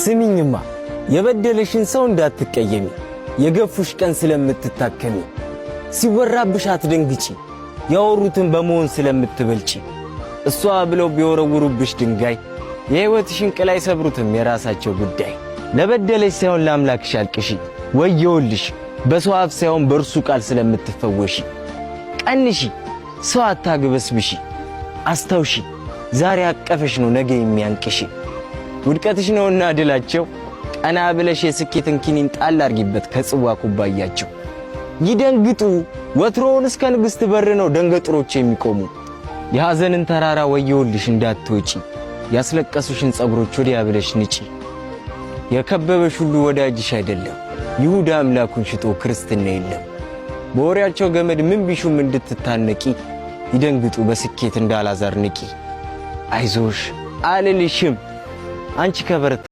ስሚኝማ የበደለሽን ሰው እንዳትቀየሚ የገፉሽ ቀን ስለምትታከሚ ሲወራብሽ አትደንግጪ ያወሩትን በመሆን ስለምትበልጪ እሷ ብለው ቢወረውሩብሽ ድንጋይ የህይወትሽን ቅላይ ሰብሩትም የራሳቸው ጉዳይ ለበደለሽ ሳይሆን ለአምላክሽ አልቅሺ ወየውልሽ በሰው አፍ ሳይሆን በእርሱ ቃል ስለምትፈወሺ ቀንሺ ሰው አታግበስብሺ አስተውሺ ዛሬ አቀፈሽ ነው ነገ የሚያንቅሽ ውድቀትሽ ነውና ድላቸው ቀና ብለሽ የስኬትን ኪኒን ጣል አርጊበት ከጽዋ ኩባያቸው ይደንግጡ ወትሮውን እስከ ንግስት በር ነው ደንገጥሮች የሚቆሙ የሐዘንን ተራራ ወየውልሽ እንዳትወጪ ያስለቀሱሽን ጸጉሮች ወዲያ ብለሽ ንጪ የከበበሽ ሁሉ ወዳጅሽ አይደለም ይሁዳ አምላኩን ሽጦ ክርስትና የለም በወሬያቸው ገመድ ምን ቢሹም እንድትታነቂ ይደንግጡ በስኬት እንዳላዛር ንቂ አይዞሽ አልልሽም አንቺ ከበረታ